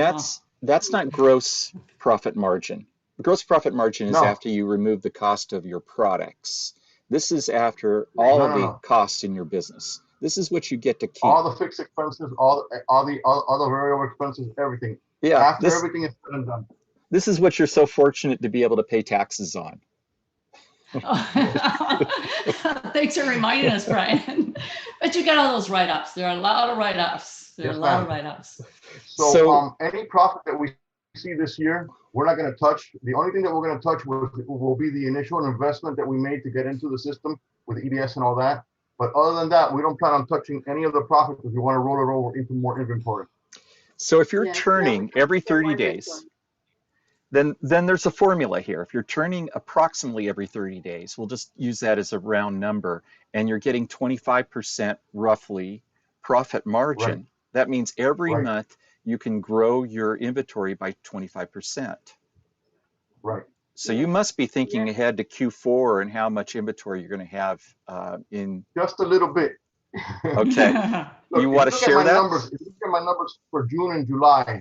[SPEAKER 1] that's not gross profit margin. Gross profit margin is after you remove the cost of your products. This is after all of the costs in your business. This is what you get to keep.
[SPEAKER 4] All the fixed expenses, all the variable expenses, everything.
[SPEAKER 1] Yeah.
[SPEAKER 4] After everything is said and done.
[SPEAKER 1] This is what you're so fortunate to be able to pay taxes on.
[SPEAKER 2] Thanks for reminding us, Brian. But you got all those write-ups. There are a lot of write-ups.
[SPEAKER 4] So any profit that we see this year, we're not going to touch. The only thing that we're going to touch will be the initial investment that we made to get into the system with EBS and all that. But other than that, we don't plan on touching any of the profit because we want to roll it over into more inventory.
[SPEAKER 1] So if you're turning every 30 days, then there's a formula here. If you're turning approximately every 30 days, we'll just use that as a round number, and you're getting 25% roughly profit margin.
[SPEAKER 4] Right.
[SPEAKER 1] That means every month you can grow your inventory by 25%.
[SPEAKER 4] Right.
[SPEAKER 1] So you must be thinking ahead to Q4 and how much inventory you're going to have in.
[SPEAKER 4] Just a little bit.
[SPEAKER 1] Okay.
[SPEAKER 4] Look,
[SPEAKER 1] you want to share that?
[SPEAKER 4] If you look at my numbers for June and July,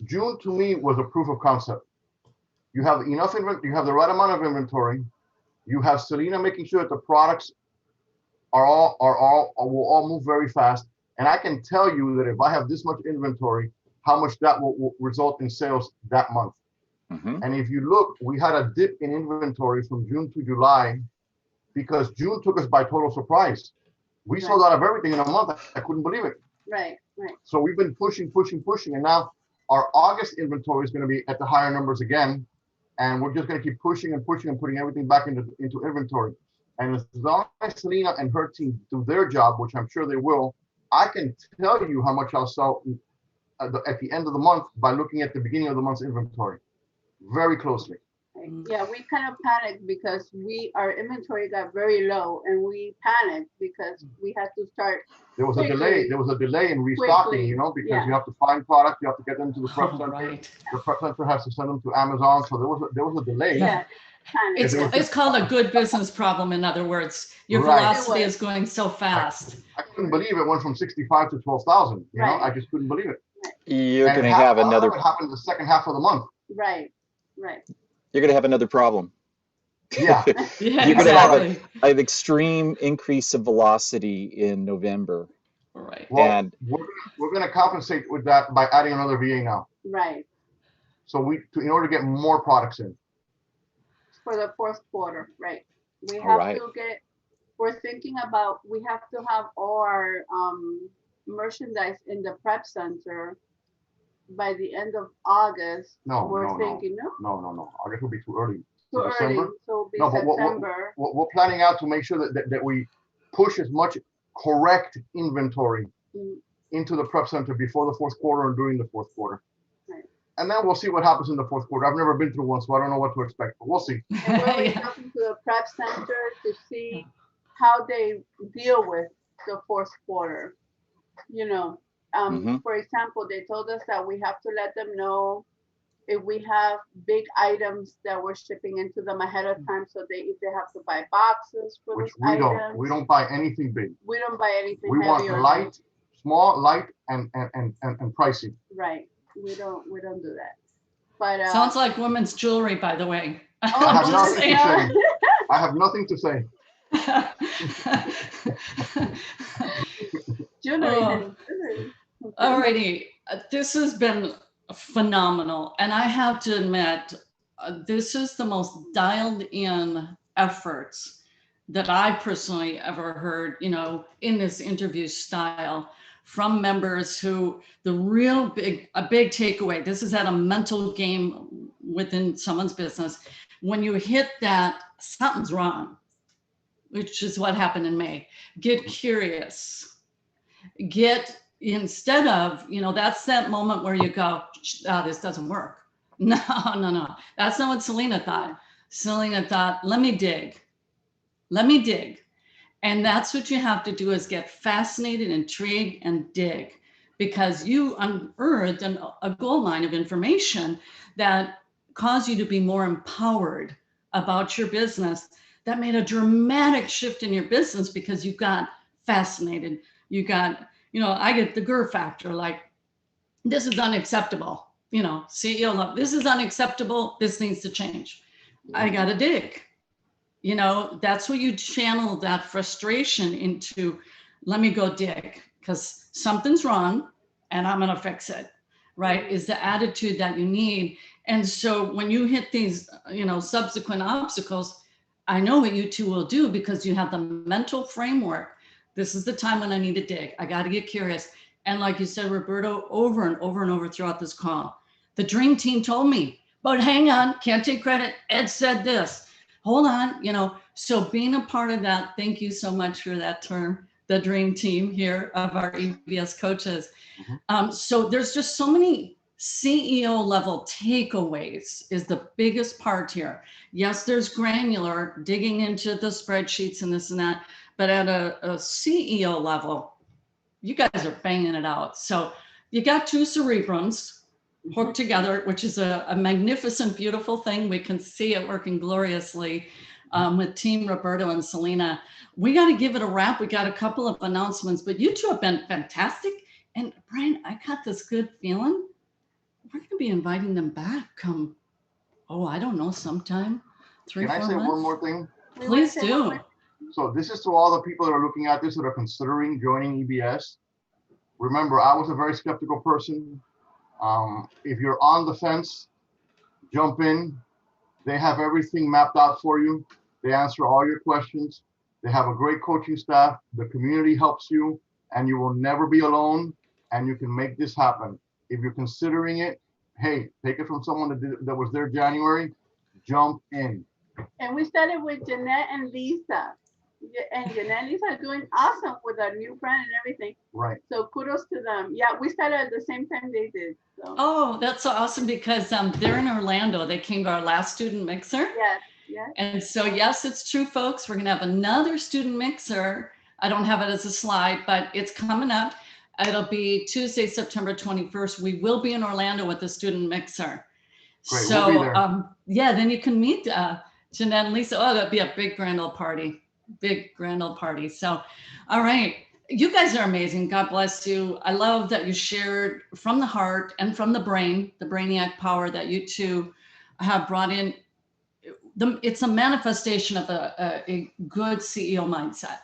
[SPEAKER 4] June to me was a proof of concept. You have enough inventory, you have the right amount of inventory. You have Selena making sure that the products will all move very fast. And I can tell you that if I have this much inventory, how much that will result in sales that month. And if you look, we had a dip in inventory from June to July because June took us by total surprise. We sold out of everything in a month. I couldn't believe it.
[SPEAKER 3] Right.
[SPEAKER 4] So we've been pushing, and now our August inventory is going to be at the higher numbers again. And we're just going to keep pushing and putting everything back into inventory. And as long as Selena and her team do their job, which I'm sure they will, I can tell you how much I'll sell at the end of the month by looking at the beginning of the month's inventory very closely.
[SPEAKER 3] Yeah, we kind of panicked because our inventory got very low, and we panicked because we had to start.
[SPEAKER 4] There was a delay. There was a delay in restocking, because you have to find product, you have to get them to the prep center.
[SPEAKER 2] Right.
[SPEAKER 4] The prep center has to send them to Amazon, so there was a delay.
[SPEAKER 3] Yeah,
[SPEAKER 2] it's called a good business problem. In other words, your velocity is going so fast.
[SPEAKER 4] I couldn't believe it went from 65 to 12,000. You know, I just couldn't believe it.
[SPEAKER 1] You're going to have another.
[SPEAKER 4] It happened the second half of the month.
[SPEAKER 3] Right.
[SPEAKER 1] You're going to have another problem.
[SPEAKER 4] Yeah.
[SPEAKER 1] You're going to have an extreme increase of velocity in November.
[SPEAKER 2] Right.
[SPEAKER 4] Well,
[SPEAKER 1] and
[SPEAKER 4] we're going to compensate with that by adding another VA now.
[SPEAKER 3] Right.
[SPEAKER 4] So in order to get more products in.
[SPEAKER 3] For the fourth quarter, right. We have to get. We're thinking about. We have to have all our merchandise in the prep center by the end of August. We're thinking no. August will be too early. Too early. So it'll be September.
[SPEAKER 4] We're planning out to make sure that we push as much correct inventory into the prep center before the fourth quarter and during the fourth quarter.
[SPEAKER 3] Right.
[SPEAKER 4] And then we'll see what happens in the fourth quarter. I've never been through one, so I don't know what to expect, but we'll see.
[SPEAKER 3] And we'll be talking to the prep center to see how they deal with the fourth quarter. For example, they told us that we have to let them know if we have big items that we're shipping into them ahead of time, so if they have to buy boxes for those items.
[SPEAKER 4] We don't buy anything big.
[SPEAKER 3] We don't buy anything.
[SPEAKER 4] We want small, light, and pricey.
[SPEAKER 3] Right. We don't do that. But
[SPEAKER 2] sounds like women's jewelry, by the way.
[SPEAKER 4] I have nothing to say.
[SPEAKER 3] Jewelry.
[SPEAKER 2] Alrighty, this has been phenomenal, and I have to admit, this is the most dialed-in efforts that I personally ever heard, in this interview style from members who a big takeaway. This is at a mental game within someone's business. When you hit that, something's wrong, which is what happened in May. Get curious. Instead of, that's that moment where you go, this doesn't work. No. That's not what Selena thought. Selena thought, let me dig. And that's what you have to do, is get fascinated, intrigued, and dig. because you unearthed a gold mine of information that caused you to be more empowered about your business. That made a dramatic shift in your business because you got fascinated. You got, I get the GER factor, like, this is unacceptable. CEO love, this is unacceptable. This needs to change. I got to dig. That's what you channel that frustration into. Let me go dig because something's wrong and I'm going to fix it. Right? Is the attitude that you need. And so when you hit these, subsequent obstacles, I know what you two will do because you have the mental framework. This is the time when I need to dig. I got to get curious. And like you said, Roberto, over and over and over throughout this call, the dream team told me, but hang on, can't take credit. Ed said this. Hold on, so being a part of that, thank you so much for that term, the dream team here of our EBS coaches. So there's just so many CEO level takeaways is the biggest part here. Yes, there's granular digging into the spreadsheets and this and that, but at a CEO level, you guys are banging it out. So you got two cerebrums hooked together, which is a magnificent, beautiful thing. We can see it working gloriously with Team Roberto and Selena. We got to give it a wrap. We got a couple of announcements, but you two have been fantastic. And Brian, I got this good feeling. We're going to be inviting them back come, I don't know, sometime 3-4 months.
[SPEAKER 4] Can I say one more thing?
[SPEAKER 2] Please do.
[SPEAKER 4] So this is to all the people that are looking at this that are considering joining EBS. Remember, I was a very skeptical person. If you're on the fence, jump in. They have everything mapped out for you. They answer all your questions. They have a great coaching staff. The community helps you, and you will never be alone, and you can make this happen. If you're considering it, hey, take it from someone that was there January, jump in.
[SPEAKER 3] And we started with Jeanette and Lisa. And Jeanette and Lisa are doing awesome with our new brand and everything.
[SPEAKER 4] Right.
[SPEAKER 3] So kudos to them. Yeah, we started at the same time they did. So.
[SPEAKER 2] Oh, that's so awesome because they're in Orlando. They came to our last student mixer.
[SPEAKER 3] Yes, yes.
[SPEAKER 2] And so, yes, it's true, folks. We're going to have another student mixer. I don't have it as a slide, but it's coming up. It'll be Tuesday, September 21st. We will be in Orlando with the student mixer.
[SPEAKER 4] Great,
[SPEAKER 2] So,
[SPEAKER 4] we'll be there.
[SPEAKER 2] yeah, then you can meet Jeanette and Lisa. Oh, that'd be a big grand old party. Big grand old party. So, all right. You guys are amazing. God bless you. I love that you shared from the heart and from the brain, the brainiac power that you two have brought in. It's a manifestation of a good CEO mindset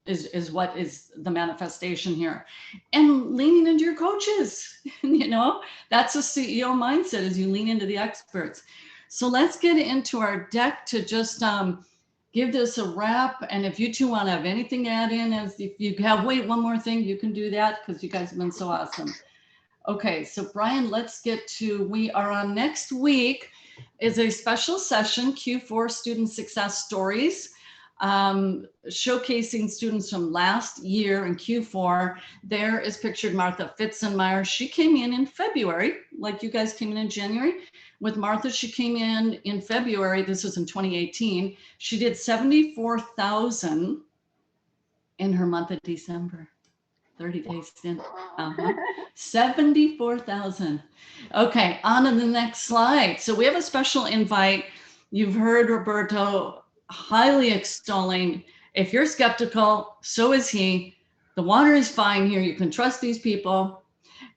[SPEAKER 2] is what is the manifestation here. And leaning into your coaches, that's a CEO mindset as you lean into the experts. So let's get into our deck to just give this a wrap. And if you two want to have anything to add in, as if you have, wait, one more thing, you can do that because you guys have been so awesome. Okay, so Brian, let's get to, we are on next week is a special session, Q4 Student Success Stories, showcasing students from last year in Q4. There is pictured Martha Fitzenmeyer. She came in February, like you guys came in January. With Martha, she came in February. This was in 2018. She did 74,000 in her month of December. 30 days in. 74,000. Okay, on to the next slide. So we have a special invite. You've heard Roberto highly extolling. If you're skeptical, so is he. The water is fine here. You can trust these people.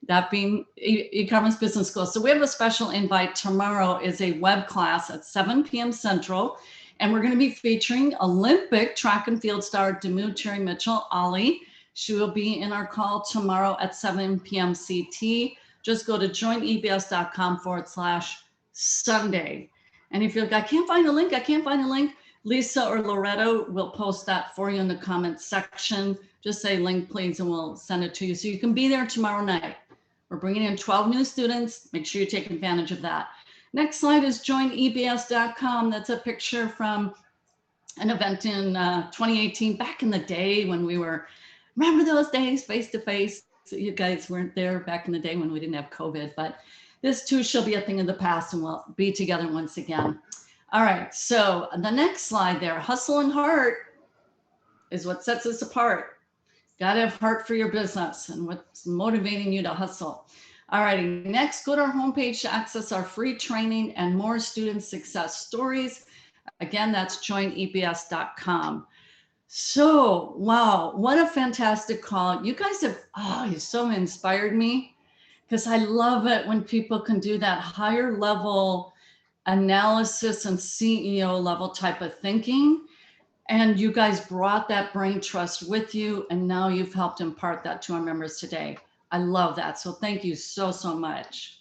[SPEAKER 2] That being e-commerce business school. So we have a special invite. Tomorrow is a web class at 7 p.m. Central. And we're going to be featuring Olympic track and field star Dimitri Mitchell-Ali. She will be in our call tomorrow at 7 p.m. CT. Just go to joinebs.com/Sunday. And if you're like, I can't find a link, Lisa or Loretto will post that for you in the comments section. Just say link, please, and we'll send it to you. So you can be there tomorrow night. We're bringing in 12 new students. Make sure you take advantage of that. Next slide is joinebs.com. That's a picture from an event in 2018, back in the day when we were, remember those days, face-to-face? So you guys weren't there back in the day when we didn't have COVID, but this too shall be a thing of the past and we'll be together once again. All right, so the next slide there, hustle and heart is what sets us apart. Got to have heart for your business and what's motivating you to hustle. All righty, next, go to our homepage to access our free training and more student success stories. Again, that's joinebs.com. So, wow, what a fantastic call. You guys have, you so inspired me, because I love it when people can do that higher level analysis and CEO level type of thinking. And you guys brought that brain trust with you, and now you've helped impart that to our members today. I love that. So thank you so, so much.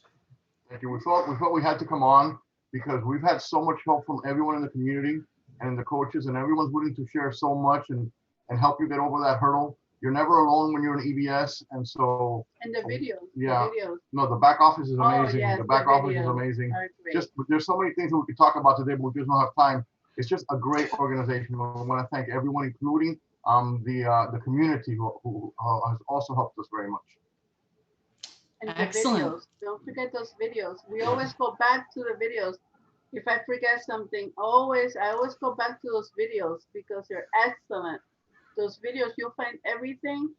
[SPEAKER 4] Thank you. We thought we had to come on because we've had so much help from everyone in the community and the coaches, and everyone's willing to share so much and help you get over that hurdle. You're never alone when you're in EBS, and so.
[SPEAKER 3] And the videos.
[SPEAKER 4] Yeah.
[SPEAKER 3] The videos.
[SPEAKER 4] No, the back office is amazing.
[SPEAKER 3] Yes,
[SPEAKER 4] the back office is
[SPEAKER 3] videos
[SPEAKER 4] amazing.
[SPEAKER 3] are great.
[SPEAKER 4] Just there's so many things that we could talk about today, but we just don't have time. It's just a great organization. I want to thank everyone, including the community who has also helped us very much.
[SPEAKER 3] And the
[SPEAKER 2] Excellent.
[SPEAKER 3] videos. Don't forget those videos. We always go back to the videos. If I forget something, I always go back to those videos because they're excellent. Those videos, you'll find everything.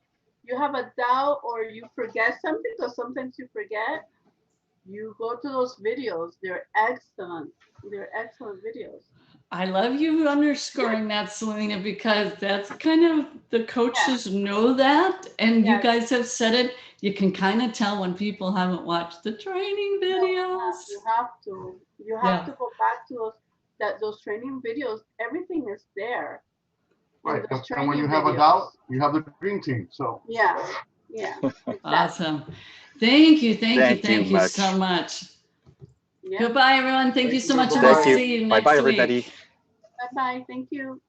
[SPEAKER 3] You have a doubt or you forget something, because sometimes you forget. You go to those videos. They're excellent. They're excellent videos.
[SPEAKER 2] I love you underscoring that, Selena, because that's kind of, the coaches know that, and you guys have said it. You can kind of tell when people haven't watched the training videos.
[SPEAKER 3] You have to. You have to go back to those training videos. Everything is there.
[SPEAKER 4] Right. And when you have a doubt, you have the dream team. So.
[SPEAKER 3] Yeah. Exactly.
[SPEAKER 2] Awesome. Thank you
[SPEAKER 1] much.
[SPEAKER 2] so much.
[SPEAKER 3] Yeah.
[SPEAKER 2] Goodbye, everyone. Thank you so much.
[SPEAKER 4] Bye-bye.
[SPEAKER 2] And we'll
[SPEAKER 1] Thank you.
[SPEAKER 2] see you next
[SPEAKER 1] Bye-bye,
[SPEAKER 2] week.
[SPEAKER 1] everybody.
[SPEAKER 3] Bye-bye. Thank you.